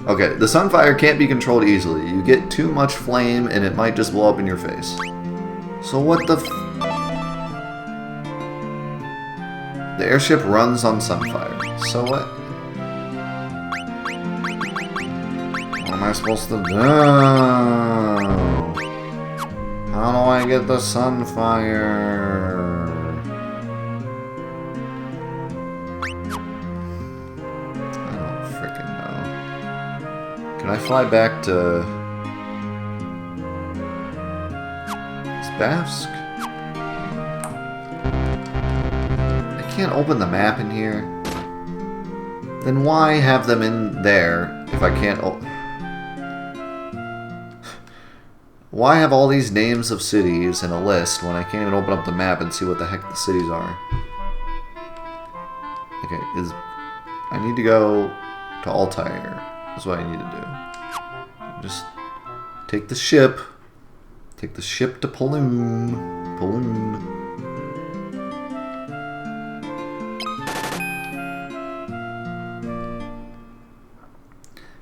Okay, the Sunfire can't be controlled easily. You get too much flame and it might just blow up in your face. So what the The airship runs on Sunfire. So what? What am I supposed to do? How do I get the Sunfire? Can I fly back to Bask? I can't open the map in here. Then why have them in there if I can't Why have all these names of cities in a list when I can't even open up the map and see what the heck the cities are? Okay, I need to go to Altair. That's what I need to do. Just take the ship. Take the ship to Paloon. Paloon.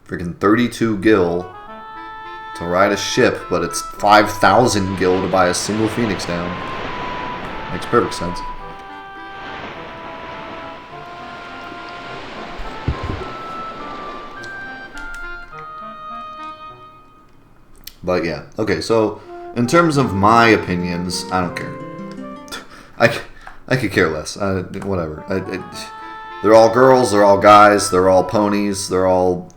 Freaking 32 gil to ride a ship, but it's 5,000 gil to buy a single Phoenix down. Makes perfect sense. But yeah, okay, so in terms of my opinions, I don't care. I could care less. Whatever. They're all girls, they're all guys, they're all ponies, they're all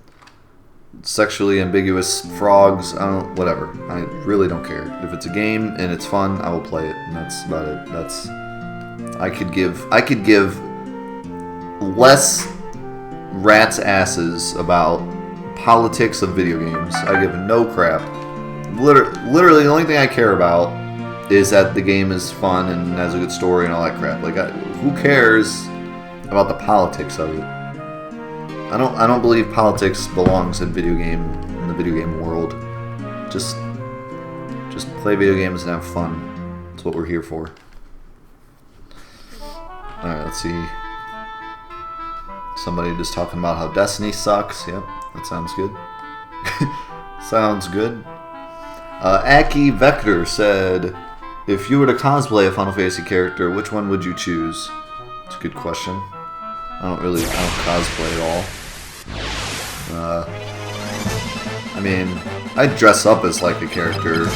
sexually ambiguous frogs. Whatever. I really don't care. If it's a game and it's fun, I will play it, and that's about it. I could give less rat's asses about politics of video games. I give no crap. Literally, the only thing I care about is that the game is fun and has a good story and all that crap. Like, who cares about the politics of it? I don't believe politics belongs in the video game world. Just play video games and have fun. That's what we're here for. All right, let's see. Somebody just talking about how Destiny sucks. Yep, that sounds good. Sounds good. Aki Vector said, if you were to cosplay a Final Fantasy character, which one would you choose? It's a good question. I don't cosplay at all. I mean, I'd dress up as like a character,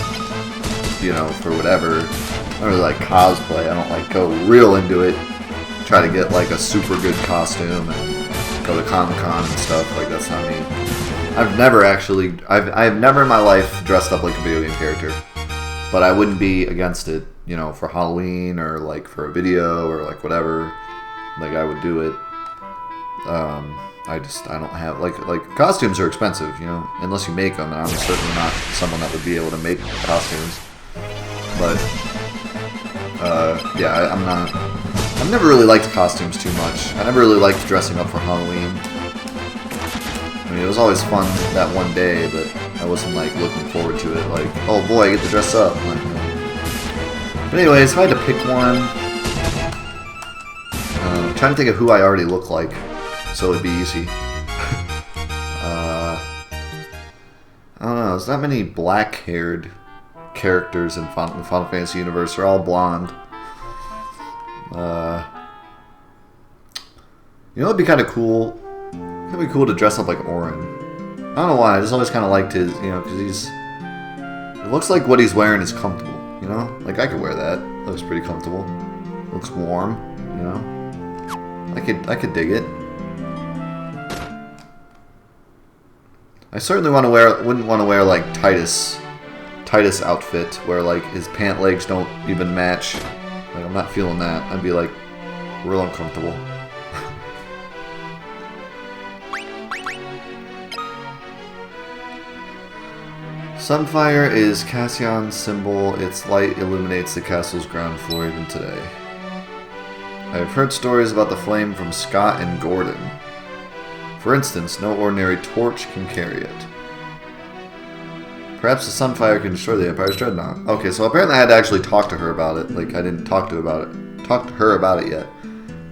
you know, for whatever. I don't really like cosplay. I don't like go real into it. Try to get like a super good costume and go to Comic-Con and stuff. Like, that's not me. I've never in my life dressed up like a video game character, but I wouldn't be against it, you know, for Halloween or like for a video or like whatever. Like, I would do it. I don't have like costumes are expensive, you know, unless you make them, and I'm certainly not someone that would be able to make costumes. But yeah, I've never really liked costumes too much. I never really liked dressing up for Halloween. I mean, it was always fun that one day, but I wasn't like looking forward to it. Like, oh boy, I get to dress up. Like, but anyways, if I had to pick one, I'm trying to think of who I already look like, so it'd be easy. I don't know. There's not many black-haired characters in Final Fantasy universe. They're all blonde. You know, it'd be kind of cool. It'd be cool to dress up like Orin. I don't know why. I just always kind of liked his, you know, because it looks like what he's wearing is comfortable. You know, like I could wear that. That looks pretty comfortable. Looks warm. You know, I could dig it. I certainly wouldn't want to wear like Titus outfit where like his pant legs don't even match. Like, I'm not feeling that. I'd be like real uncomfortable. Sunfire is Cassian's symbol. Its light illuminates the castle's ground floor even today. I have heard stories about the flame from Scott and Gordon. For instance, no ordinary torch can carry it. Perhaps the Sunfire can destroy the Empire's Dreadnought. Okay, so apparently I had to actually talk to her about it. Like, I didn't talk to her about it yet.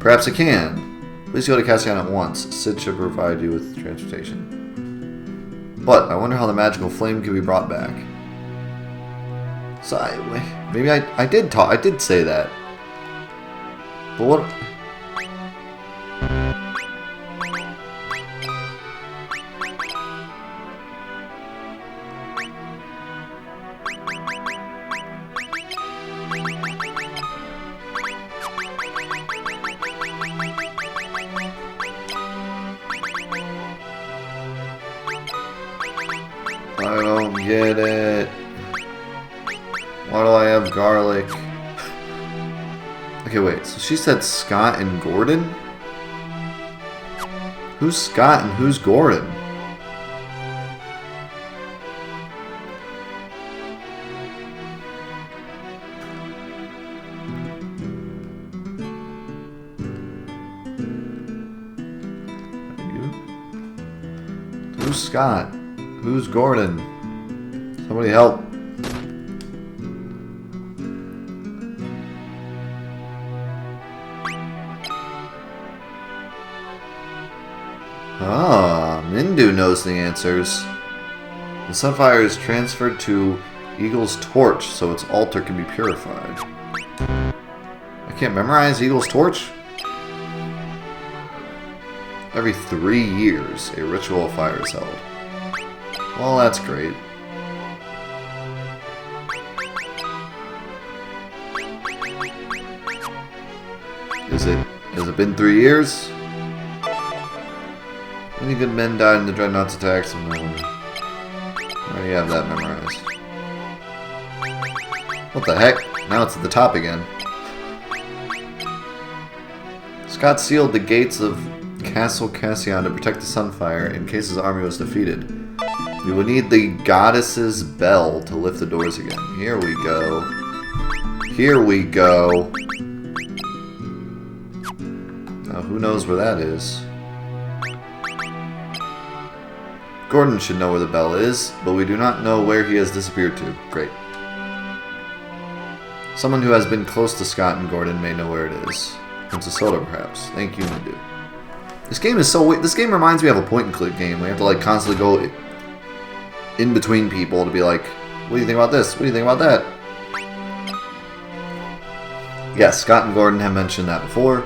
Perhaps it can. Please go to Cassian at once. Sid should provide you with transportation. But I wonder how the magical flame can be brought back. So maybe I did say that. But what? I don't get it. Why do I have garlic? Okay, wait. So she said Scott and Gordon? Who's Scott and who's Gordon? Who's Scott? Who's Gordon? Somebody help. Ah, Mindu knows the answers. The sunfire is transferred to Eagle's torch so its altar can be purified. I can't memorize Eagle's torch? Every 3 years, a ritual of fire is held. Well, that's great. Has it been 3 years? Many good men died in the Dreadnought's attacks. I already have that memorized. What the heck? Now it's at the top again. Scott sealed the gates of Castle Cassian to protect the Sunfire in case his army was defeated. You will need the goddess's bell to lift the doors again. Here we go. Here we go. Now who knows where that is? Gordon should know where the bell is, but we do not know where he has disappeared to. Great. Someone who has been close to Scott and Gordon may know where it is. Princess Soda, perhaps. Thank you, Mindu. This game is so weird. This game reminds me of a point-and-click game. We have to like constantly go in between people to be like, what do you think about this? What do you think about that? Yes, Scott and Gordon have mentioned that before.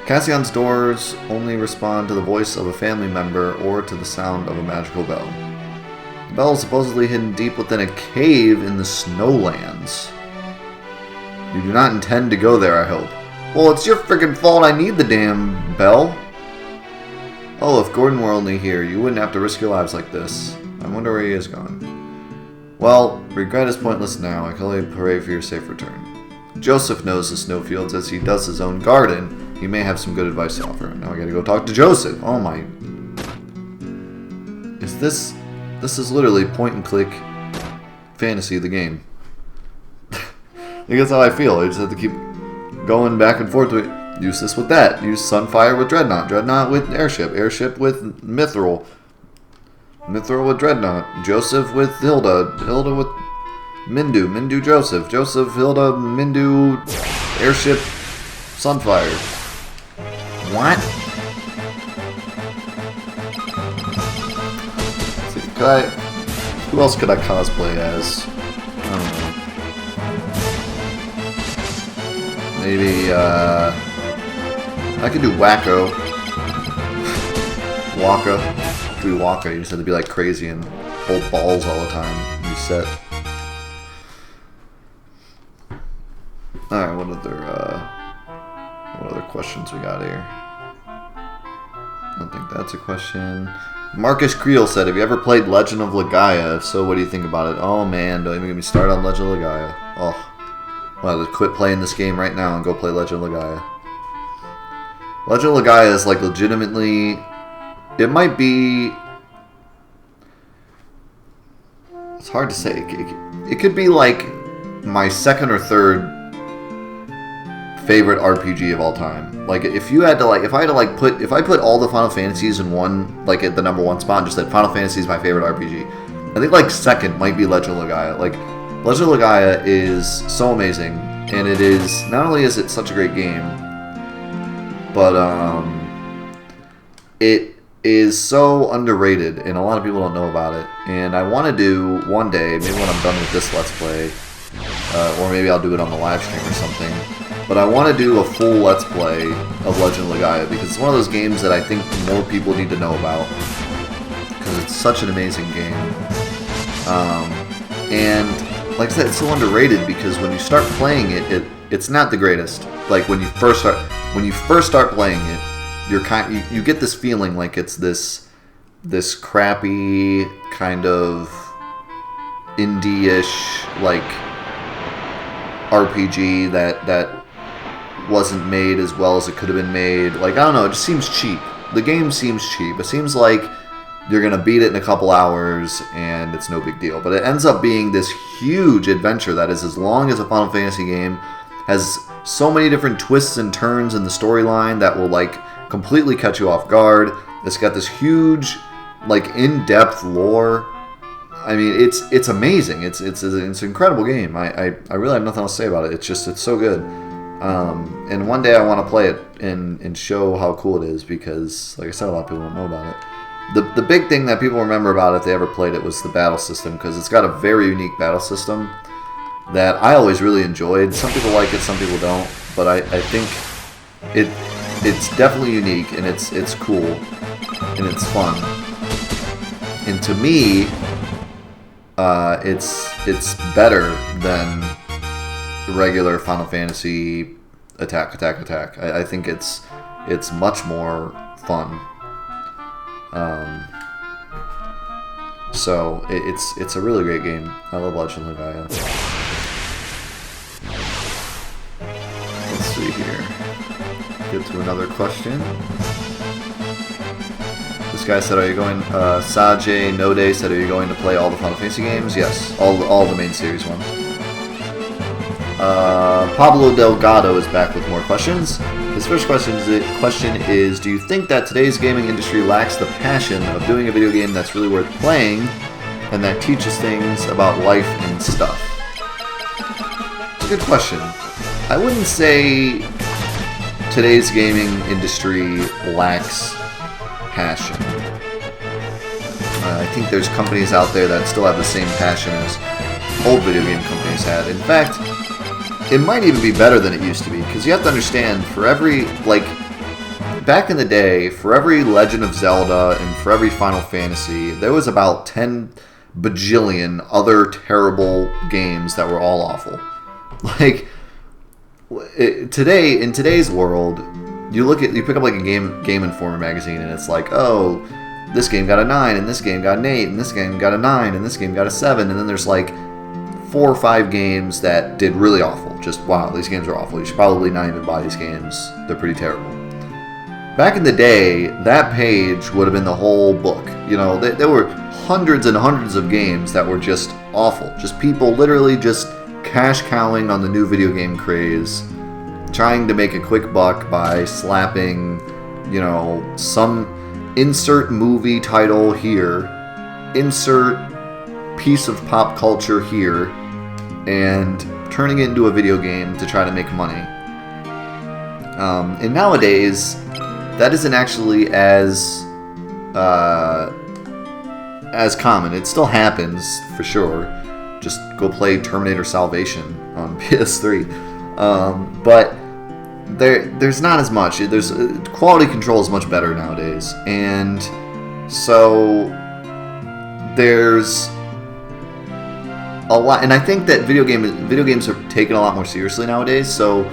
Cassian's doors only respond to the voice of a family member or to the sound of a magical bell. The bell is supposedly hidden deep within a cave in the Snowlands. You do not intend to go there, I hope. Well, it's your freaking fault I need the damn bell. Oh, if Gordon were only here, you wouldn't have to risk your lives like this. I wonder where he is gone. Well, regret is pointless now. I can only pray for your safe return. Joseph knows the snowfields as he does his own garden. He may have some good advice to offer. Now I gotta go talk to Joseph. Oh my... Is this... This is literally point-and-click fantasy of the game. I think that's how I feel. I just have to keep going back and forth with it. Use this with that. Use Sunfire with Dreadnought. Dreadnought with Airship. Airship with Mithril. Mithril with Dreadnought. Joseph with Hilda. Hilda with Mindu. Mindu Joseph. Joseph, Hilda, Mindu, Airship, Sunfire. What? Who else could I cosplay as? I don't know. Maybe, I could do Wacko. Waka. I could be Waka. You just have to be like crazy and hold balls all the time. Be set. Alright, what other questions we got here? I don't think that's a question. Marcus Creel said, have you ever played Legend of Legaia? If so, what do you think about it? Oh man, don't even get me started on Legend of Legaia. Oh. Well, let's quit playing this game right now and go play Legend of Legaia. Legend of Legaia is like legitimately... It might be... It's hard to say. It could be like my second or third favorite RPG of all time. Like if you had to like, if I put all the Final Fantasies in one, like at the #1 spot and just said Final Fantasy is my favorite RPG, I think like second might be Legend of Legaia. Like Legend of Legaia is so amazing, and it is, not only is it such a great game, but it, is so underrated, and a lot of people don't know about it. And I want to do one day, maybe when I'm done with this Let's Play, or maybe I'll do it on the live stream or something. But I want to do a full Let's Play of Legend of Legaia, because it's one of those games that I think more people need to know about, because it's such an amazing game. And like I said, it's so underrated because when you start playing it, it's not the greatest. Like when you first start playing it, you get this feeling like it's this crappy kind of indie-ish like RPG that wasn't made as well as it could have been made. Like, I don't know, it just seems cheap. The game seems cheap. It seems like you're gonna beat it in a couple hours and it's no big deal. But it ends up being this huge adventure that is as long as a Final Fantasy game, has so many different twists and turns in the storyline that will like completely catch you off guard. It's got this huge, like, in-depth lore. I mean, it's amazing. It's an incredible game. I really have nothing else to say about it. It's so good. And one day I want to play it and show how cool it is, because, like I said, a lot of people don't know about it. The big thing that people remember about it if they ever played it was the battle system, because it's got a very unique battle system that I always really enjoyed. Some people like it, some people don't, but I think it's definitely unique, and it's cool, and it's fun. And to me, it's better than regular Final Fantasy attack. I think it's much more fun. So it's a really great game. I love Legend of Legaia. Let's see here. Get to another question. This guy said, "Are you going?" Sajay Node said, "Are you going to play all the Final Fantasy games?" Yes, all the main series ones. Pablo Delgado is back with more questions. His first question is, do you think that today's gaming industry lacks the passion of doing a video game that's really worth playing and that teaches things about life and stuff? It's a good question. I wouldn't say today's gaming industry lacks passion. I think there's companies out there that still have the same passion as old video game companies had. In fact, it might even be better than it used to be, because you have to understand, for every, like, back in the day, for every Legend of Zelda and for every Final Fantasy, there was about 10 bajillion other terrible games that were all awful. Like, in today's world, you pick up like a Game Informer magazine, and it's like, oh, this game got a 9, and this game got an 8, and this game got a 9, and this game got a 7, and then there's like 4 or 5 games that did really awful. Just, wow, these games are awful. You should probably not even buy these games. They're pretty terrible. Back in the day, that page would have been the whole book. You know, there were hundreds and hundreds of games that were just awful. Just people literally just cash cowing on the new video game craze, trying to make a quick buck by slapping, you know, some insert movie title here, insert piece of pop culture here, and turning it into a video game to try to make money. And nowadays, that isn't actually as common. It still happens for sure. Just go play Terminator Salvation on PS3. But there's not as much. There's quality control is much better nowadays, and so there's a lot. And I think that video games are taken a lot more seriously nowadays. So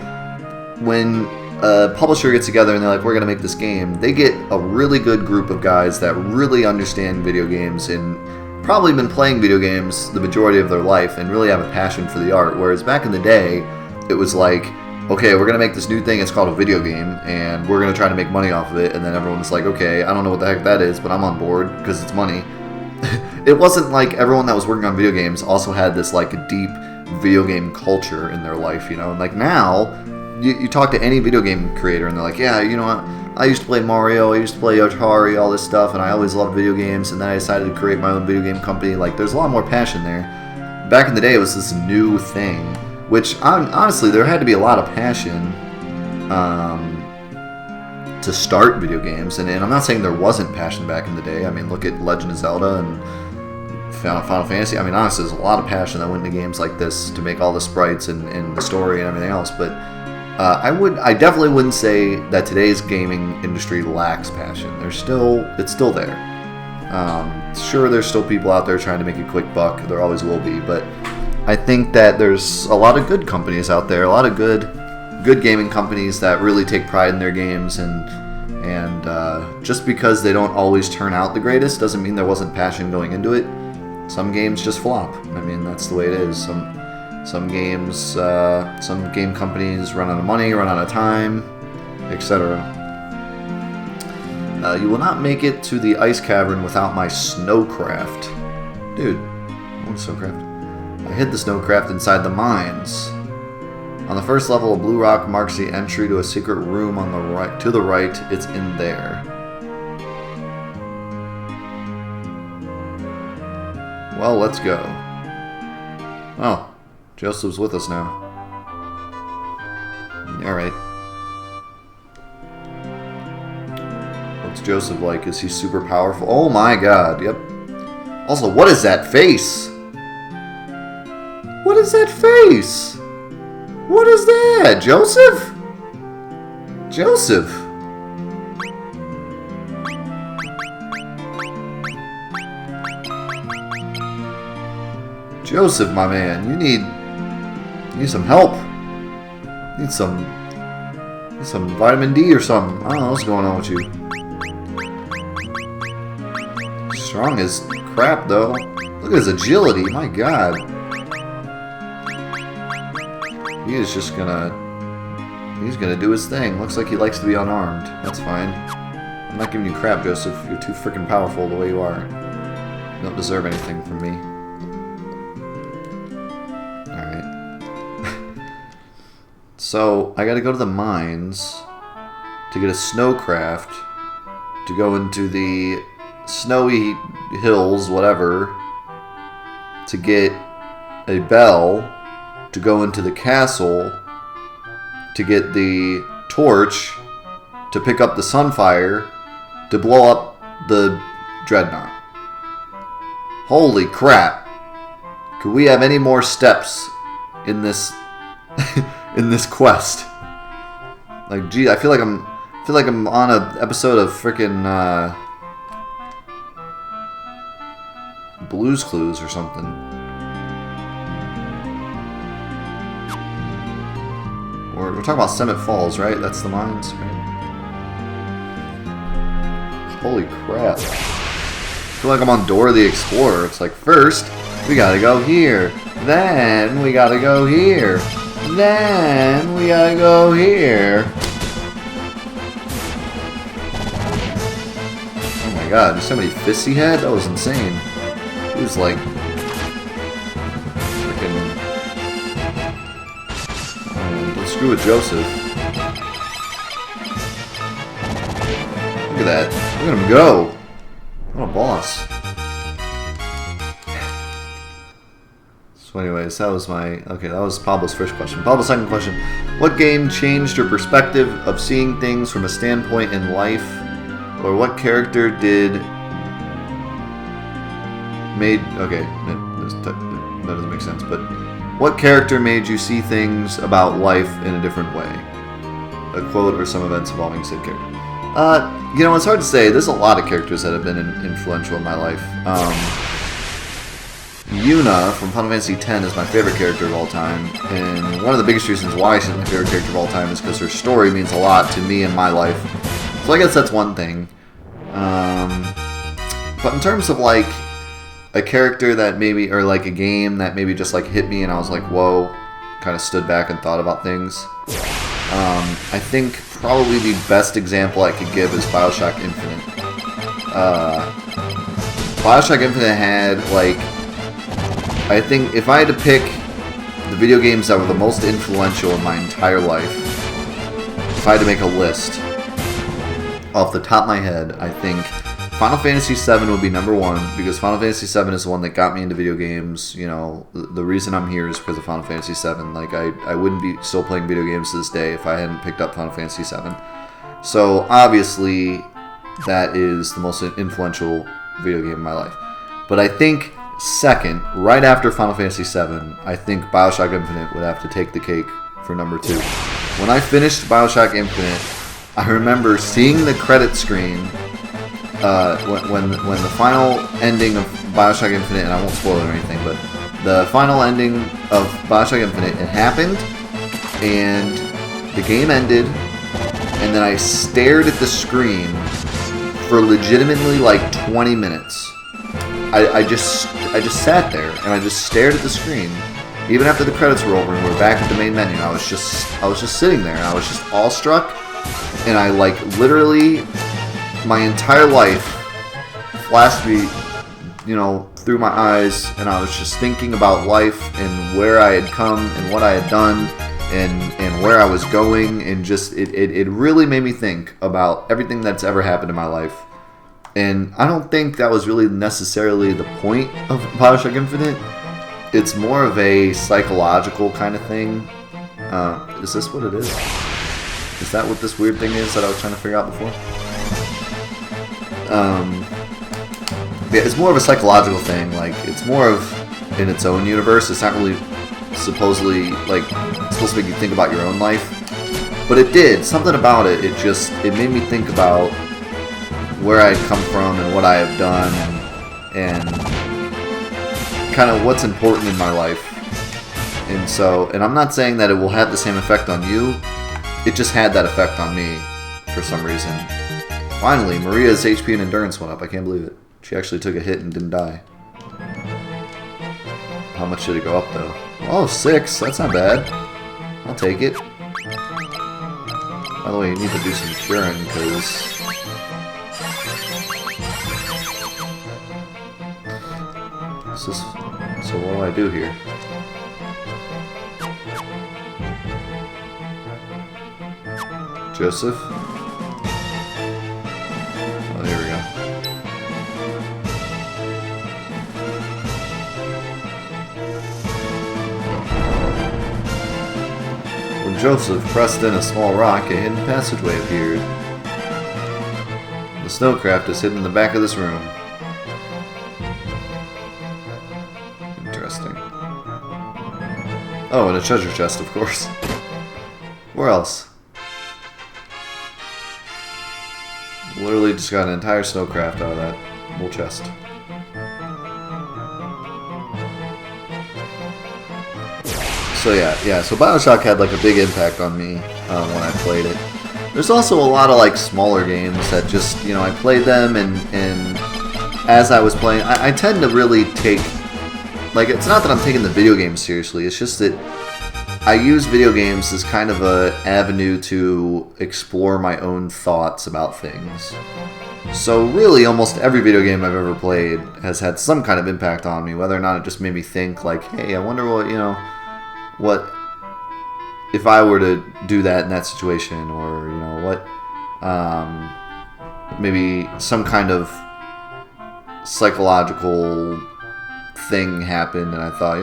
when a publisher gets together and they're like, we're going to make this game, they get a really good group of guys that really understand video games and probably been playing video games the majority of their life and really have a passion for the art. Whereas back in the day, it was like, okay, we're going to make this new thing, it's called a video game, and we're going to try to make money off of it. And then everyone's like, okay, I don't know what the heck that is, but I'm on board because it's money. It wasn't like everyone that was working on video games also had this like deep video game culture in their life, you know. And like now, you talk to any video game creator and they're like, yeah, you know what, I used to play Mario, I used to play Atari, all this stuff, and I always loved video games, and then I decided to create my own video game company. Like, there's a lot more passion there. Back in the day, it was this new thing, which honestly, there had to be a lot of passion to start video games. And I'm not saying there wasn't passion back in the day. I mean, look at Legend of Zelda and Final Fantasy. I mean, honestly, there's a lot of passion that went into games like this to make all the sprites and the story and everything else. But I definitely wouldn't say that today's gaming industry lacks passion. It's still there. Sure, there's still people out there trying to make a quick buck. There always will be. But I think that there's a lot of good companies out there, a lot of good gaming companies that really take pride in their games, and just because they don't always turn out the greatest doesn't mean there wasn't passion going into it. Some games just flop. I mean, that's the way it is. Some games, some game companies run out of money, run out of time, etc. You will not make it to the ice cavern without my snowcraft. Dude, what snowcraft? I hid the snowcraft inside the mines. On the first level, a blue rock marks the entry to a secret room on the right. To the right, it's in there. Well, let's go. Oh, Joseph's with us now. Alright. What's Joseph like? Is he super powerful? Oh my god, yep. Also, what is that face? What is that face? What is that? Joseph? Joseph? Joseph, my man, you need some help. You need some vitamin D or something. I don't know what's going on with you. Strong as crap, though. Look at his agility. My god. He's gonna do his thing. Looks like he likes to be unarmed. That's fine. I'm not giving you crap, Joseph. You're too freaking powerful the way you are. You don't deserve anything from me. Alright. So, I gotta go to the mines to get a snowcraft to go into the snowy hills, whatever, to get a bell to go into the castle, to get the torch, to pick up the sunfire, to blow up the dreadnought. Holy crap! Could we have any more steps in this in this quest? Like, gee, I feel like I'm on an episode of frickin' Blue's Clues or something. We're talking about Summit Falls, right? That's the mines, right? Holy crap. I feel like I'm on Dora the Explorer. It's like, first, we gotta go here. Then, we gotta go here. Then, we gotta go here. Oh my god, there's so many fists he had? That was insane. He was like... Screw with Joseph. Look at that. Look at him go. What a boss. So anyways, that was my... Okay, that was Pablo's first question. Pablo's second question. What game changed your perspective of seeing things from a standpoint in life? Or what character made... Okay, that doesn't make sense, but... What character made you see things about life in a different way? A quote or some events involving said character. You know, it's hard to say. There's a lot of characters that have been influential in my life. Yuna from Final Fantasy X is my favorite character of all time, and one of the biggest reasons why she's my favorite character of all time is because her story means a lot to me and my life. So I guess that's one thing. But in terms of like a character that maybe, or like a game that maybe just like hit me and I was like, whoa, kind of stood back and thought about things. I think probably the best example I could give is Bioshock Infinite. Bioshock Infinite had like, I think if I had to pick the video games that were the most influential in my entire life, if I had to make a list, off the top of my head, I think Final Fantasy VII would be number one, because Final Fantasy VII is the one that got me into video games. You know, the reason I'm here is because of Final Fantasy VII. Like, I wouldn't be still playing video games to this day if I hadn't picked up Final Fantasy VII. So obviously, that is the most influential video game in my life. But I think second, right after Final Fantasy VII, I think Bioshock Infinite would have to take the cake for number 2. When I finished Bioshock Infinite, I remember seeing the credit screen when the final ending of Bioshock Infinite, and I won't spoil it or anything, but the final ending of Bioshock Infinite, it happened, and the game ended, and then I stared at the screen for legitimately like 20 minutes. I just sat there and I just stared at the screen, even after the credits were over and we were back at the main menu. I was just sitting there and I was just awestruck, and I like literally my entire life flashed me, through my eyes, and I was just thinking about life and where I had come and what I had done and where I was going, and just it really made me think about everything that's ever happened in my life. And I don't think that was really necessarily the point of Bioshock Infinite. It's more of a psychological kind of thing. Is this what it is? Is that what this weird thing is that I was trying to figure out before? Yeah, it's more of a psychological thing. Like, it's more of in its own universe. It's not really supposedly, like, it's supposed to make you think about your own life. But it did. Something about it, it made me think about where I had come from and what I have done and kind of what's important in my life. And I'm not saying that it will have the same effect on you. It just had that effect on me for some reason. Finally, Maria's HP and endurance went up. I can't believe it. She actually took a hit and didn't die. How much did it go up, though? Oh, 6. That's not bad. I'll take it. By the way, you need to do some curing, because... So what do I do here? Joseph? Oh, here we go. When Joseph pressed in a small rock, a hidden passageway appeared. The snowcraft is hidden in the back of this room. Interesting. Oh, and a treasure chest, of course. Where else? Literally just got an entire snowcraft out of that little chest. So yeah. So Bioshock had like a big impact on me when I played it. There's also a lot of like smaller games that just, I played them and as I was playing, I tend to really take, like, it's not that I'm taking the video game seriously, it's just that I use video games as kind of an avenue to explore my own thoughts about things. So really, almost every video game I've ever played has had some kind of impact on me, whether or not it just made me think, like, hey, I wonder what if I were to do that in that situation, or, maybe some kind of psychological thing happened, and I thought,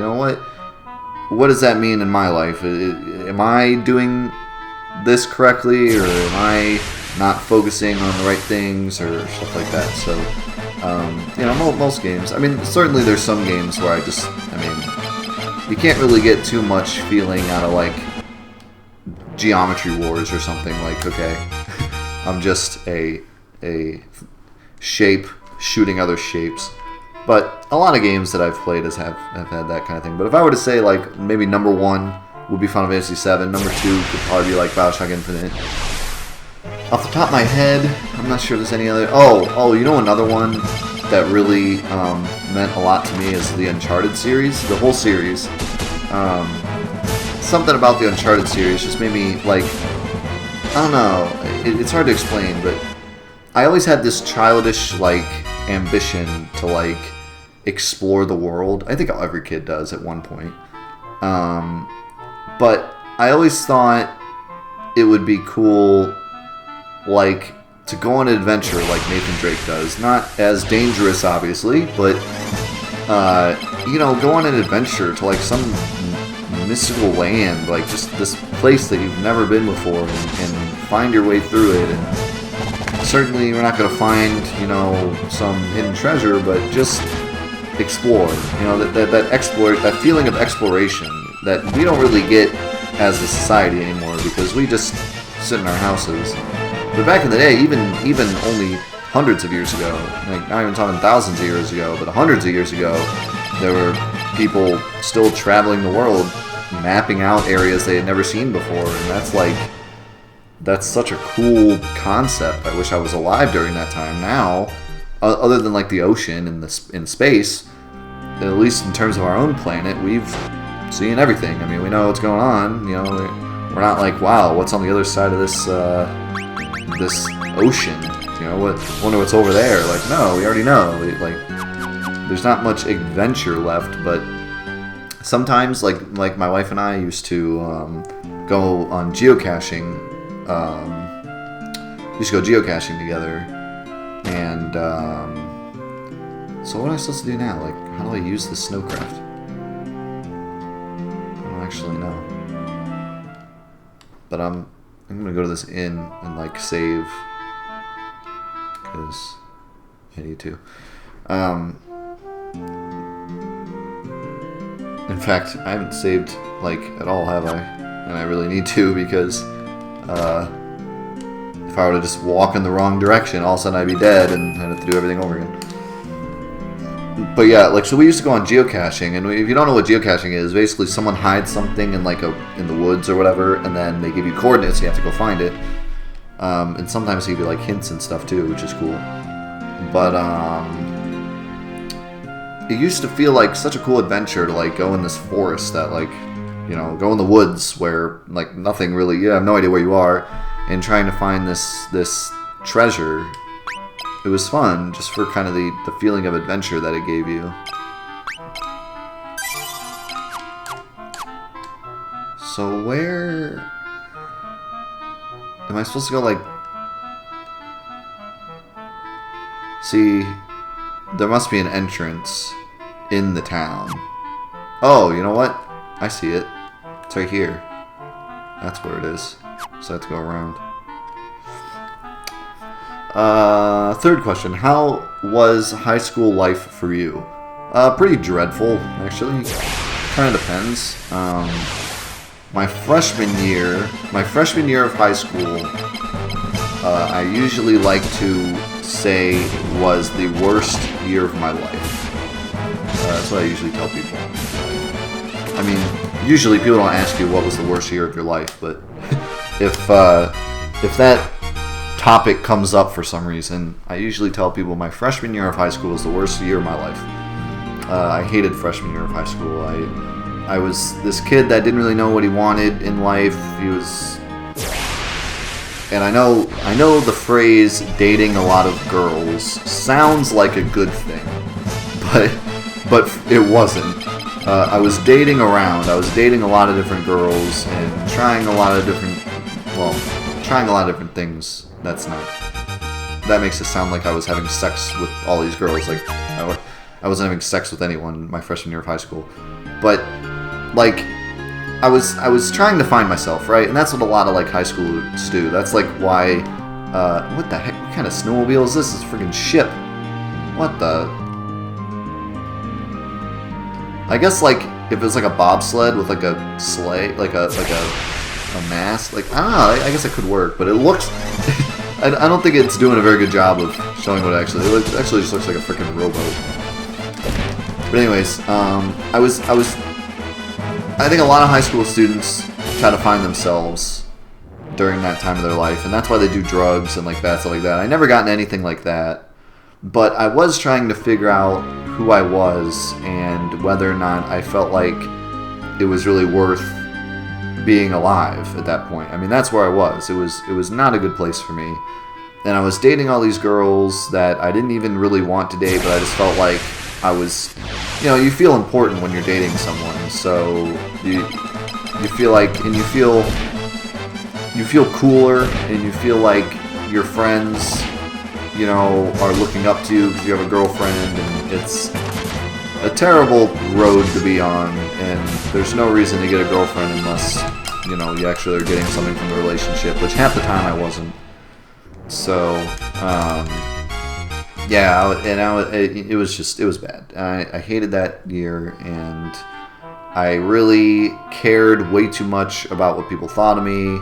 what does that mean in my life? Am I doing this correctly, or am I not focusing on the right things, or stuff like that? So, most games. I mean, certainly there's some games where you can't really get too much feeling out of, like, Geometry Wars or something. Like, okay, I'm just a shape shooting other shapes. But a lot of games that I've played have had that kind of thing. But if I were to say, like, maybe number 1 would be Final Fantasy VII, number 2 could probably be, like, Bioshock Infinite. Off the top of my head, I'm not sure there's any other... Oh, another one that really meant a lot to me is the Uncharted series. The whole series. Something about the Uncharted series just made me, like... I don't know. It's hard to explain, but I always had this childish, like, ambition to, like, explore the world. I think every kid does at one point. But I always thought it would be cool, like, to go on an adventure like Nathan Drake does. Not as dangerous, obviously, but, go on an adventure to, like, some mystical land, like, just this place that you've never been before, and find your way through it. And certainly we're not going to find, you know, some hidden treasure, but just explore. You know, that feeling of exploration that we don't really get as a society anymore because we just sit in our houses. But back in the day, even only hundreds of years ago, like not even talking thousands of years ago, but hundreds of years ago, there were people still traveling the world, mapping out areas they had never seen before, and that's such a cool concept. I wish I was alive during that time. Now, other than like the ocean and in space, at least in terms of our own planet, we've seen everything. I mean, we know what's going on. You know, we're not like, wow, what's on the other side of this this ocean? You know, wonder what's over there. Like, no, we already know. There's not much adventure left, but sometimes, like my wife and I used to go on geocaching. Used to go geocaching together, and so what am I supposed to do now? Like, how do I use the snowcraft? I don't actually know. But I'm gonna go to this inn and like save because I need to. In fact, I haven't saved like at all, have I? And I really need to because if I were to just walk in the wrong direction, all of a sudden I'd be dead and I'd have to do everything over again. But yeah, like, so we used to go on geocaching, and if you don't know what geocaching is, basically someone hides something in like in the woods or whatever, and then they give you coordinates, you have to go find it. And sometimes they give you like hints and stuff too, which is cool. But it used to feel like such a cool adventure to like go in this forest that like, you know, go in the woods where like nothing really, you have no idea where you are, and trying to find this treasure. It was fun just for kind of the feeling of adventure that it gave you. So where am I supposed to go? Like, see, there must be an entrance in the town. Oh, you know what? I see it. It's right here. That's where it is. So I have to go around. Third question. How was high school life for you? Pretty dreadful, actually. Kind of depends. My freshman year of high school, I usually like to say was the worst year of my life. That's what I usually tell people. I mean, usually people don't ask you what was the worst year of your life, but if that topic comes up for some reason, I usually tell people my freshman year of high school was the worst year of my life. I hated freshman year of high school. I was this kid that didn't really know what he wanted in life. He was, and I know the phrase dating a lot of girls sounds like a good thing, but it wasn't. I was dating around. I was dating a lot of different girls and trying a lot of different things. That makes it sound like I was having sex with all these girls. Like, I wasn't having sex with anyone my freshman year of high school. But, like, I was trying to find myself, right? And that's what a lot of, like, high schoolers do. That's, like, why, what the heck? What kind of snowmobile is this? This is a freaking ship. What the? I guess, like, if it was, like, a bobsled with, like, a sleigh, like a mast, like, I don't know, I guess it could work, but it looks, I don't think it's doing a very good job of showing what it actually just looks like a freaking rowboat. But anyways, I think a lot of high school students try to find themselves during that time of their life, and that's why they do drugs and like bad stuff like that. I never gotten anything like that, but I was trying to figure out who I was and whether or not I felt like it was really worth being alive at that point. I mean, that's where I was. It was not a good place for me. And I was dating all these girls that I didn't even really want to date, but I just felt like I was, you know, you feel important when you're dating someone. So you feel like, and you feel cooler, and you feel like your friends, you know, are looking up to you because you have a girlfriend, and it's a terrible road to be on, and there's no reason to get a girlfriend unless you know, you actually are getting something from the relationship, which half the time I wasn't. So, yeah, it was bad. I hated that year, and I really cared way too much about what people thought of me,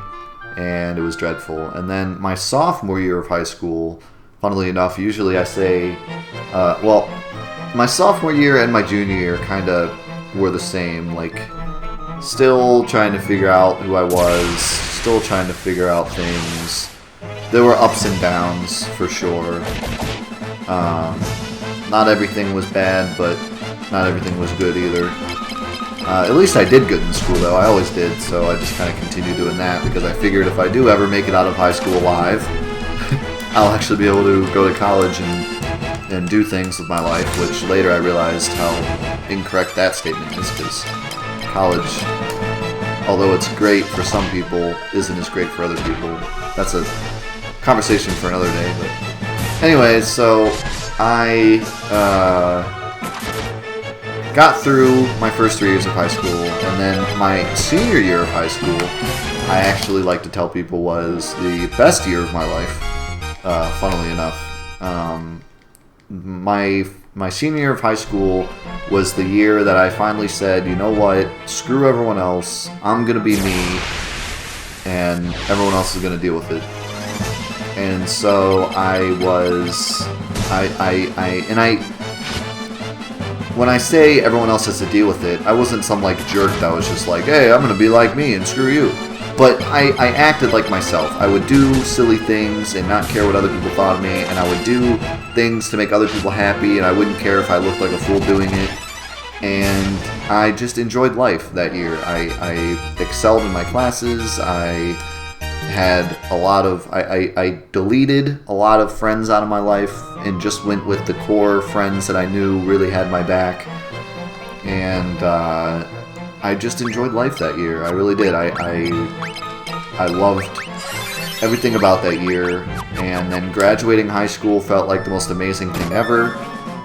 and it was dreadful. And then my sophomore year of high school, funnily enough, usually I say, well, my sophomore year and my junior year kind of were the same, like, still trying to figure out who I was, still trying to figure out things. There were ups and downs, for sure. Not everything was bad, but not everything was good either. At least I did good in school, though. I always did, so I just kind of continued doing that, because I figured if I do ever make it out of high school alive, I'll actually be able to go to college and do things with my life, which later I realized how incorrect that statement is, because college, although it's great for some people, isn't as great for other people. That's a conversation for another day, but anyways, so I got through my first 3 years of high school, and then my senior year of high school, I actually like to tell people was the best year of my life, funnily enough. My senior year of high school was the year that I finally said, you know what, screw everyone else, I'm going to be me, and everyone else is going to deal with it. And so when I say everyone else has to deal with it, I wasn't some like jerk that was just like, hey, I'm going to be like me and screw you. But I acted like myself. I would do silly things and not care what other people thought of me, and I would do things to make other people happy, and I wouldn't care if I looked like a fool doing it. And I just enjoyed life that year. I excelled in my classes. I had a lot of... I deleted a lot of friends out of my life and just went with the core friends that I knew really had my back. And I just enjoyed life that year. I really did. I loved everything about that year. And then graduating high school felt like the most amazing thing ever,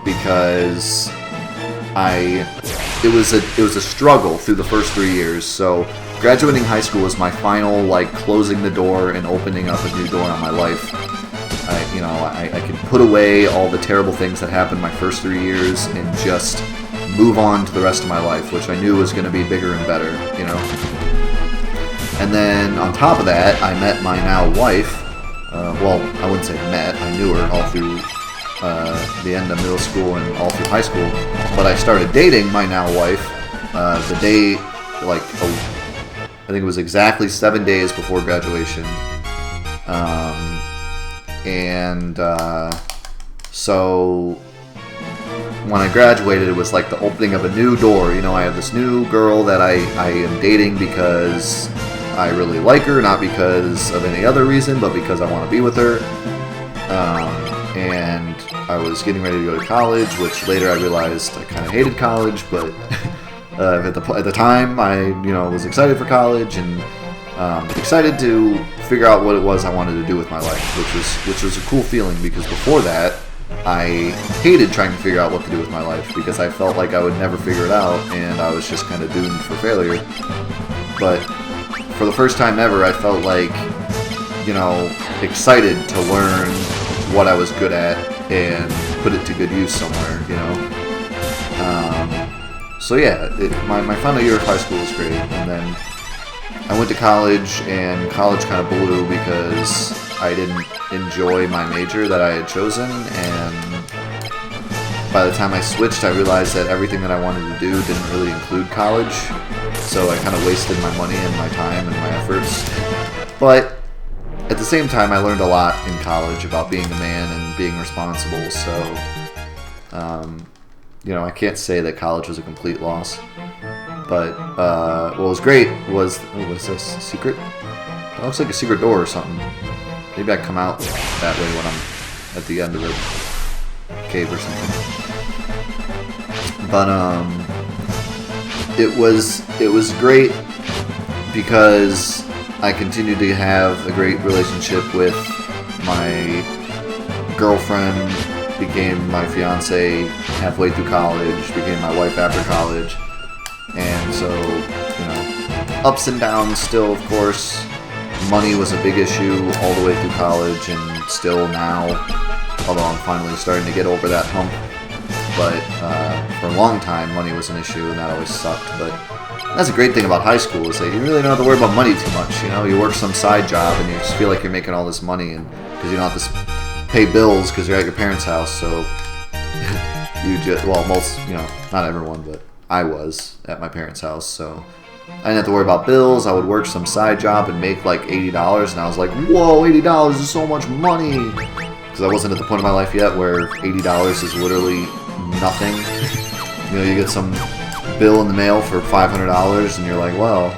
because it was a struggle through the first 3 years. So graduating high school was my final, like, closing the door and opening up a new door on my life. I could put away all the terrible things that happened my first 3 years and just move on to the rest of my life, which I knew was going to be bigger and better, you know. And then on top of that, I met my now wife. Well, I wouldn't say met. I knew her all through the end of middle school and all through high school. But I started dating my now wife the day, like, I think it was exactly 7 days before graduation. So when I graduated, it was like the opening of a new door. You know, I have this new girl that I am dating because I really like her, not because of any other reason, but because I want to be with her. And I was getting ready to go to college, which later I realized I kind of hated college, but at the time I was excited for college and excited to figure out what it was I wanted to do with my life, which was a cool feeling, because before that I hated trying to figure out what to do with my life, because I felt like I would never figure it out and I was just kind of doomed for failure. But for the first time ever, I felt like, excited to learn what I was good at and put it to good use somewhere, So yeah, my final year of high school was great, and then I went to college, and college kind of blew because I didn't enjoy my major that I had chosen, and by the time I switched, I realized that everything that I wanted to do didn't really include college, so I kind of wasted my money and my time and my efforts. But at the same time, I learned a lot in college about being a man and being responsible, so I can't say that college was a complete loss. But what was great was, what is this, secret? It looks like a secret door or something. Maybe I come out that way when I'm at the end of the cave or something. But it was great because I continued to have a great relationship with my girlfriend, became my fiance halfway through college, became my wife after college. And so, ups and downs still, of course. Money was a big issue all the way through college and still now, although I'm finally starting to get over that hump. But for a long time, money was an issue, and that always sucked. But that's a great thing about high school, is that you really don't have to worry about money too much. You know, you work some side job, and you just feel like you're making all this money, and because you don't have to pay bills because you're at your parents' house. So you just, well, most, you know, not everyone, but I was at my parents' house, so I didn't have to worry about bills. I would work some side job and make like $80, and I was like, whoa, $80 is so much money. Because I wasn't at the point in my life yet where $80 is literally nothing. You know, you get some bill in the mail for $500, and you're like, well,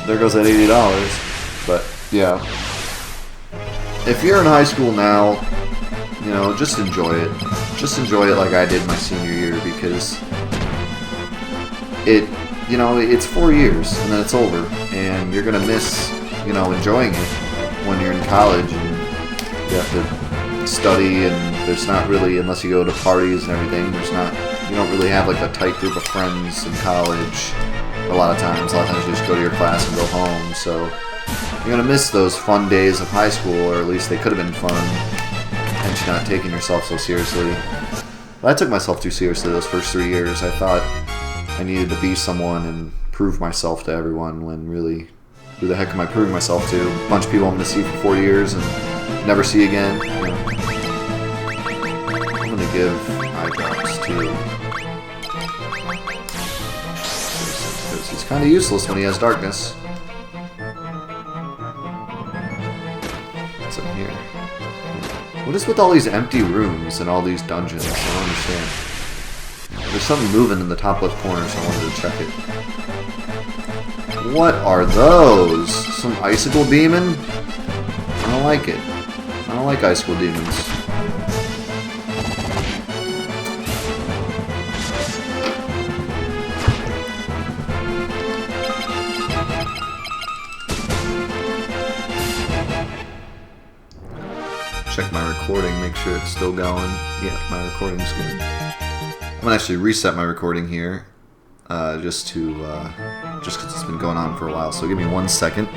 there goes that $80. But yeah, if you're in high school now, you know, just enjoy it. Just enjoy it like I did my senior year, because it, you know, it's 4 years and then it's over, and you're gonna miss, you know, enjoying it when you're in college and you have to study, and there's not really, unless you go to parties and everything, there's not, you don't really have like a tight group of friends in college. A lot of times you just go to your class and go home, so you're gonna miss those fun days of high school, or at least they could have been fun, and you're not taking yourself so seriously. But I took myself too seriously those first 3 years. I thought I needed to be someone and prove myself to everyone, when really, who the heck am I proving myself to? A bunch of people I'm going to see for 4 years and never see again. You know. I'm going to give eye drops to, because he's kind of useless when he has darkness. What's up here? What is with all these empty rooms and all these dungeons? I don't understand. There's something moving in the top left corner, so I wanted to check it. What are those? Some icicle demon? I don't like it. I don't like icicle demons. Check my recording, make sure it's still going. Yeah, my recording's good. I'm gonna actually reset my recording here, just because it's been going on for a while. So give me 1 second.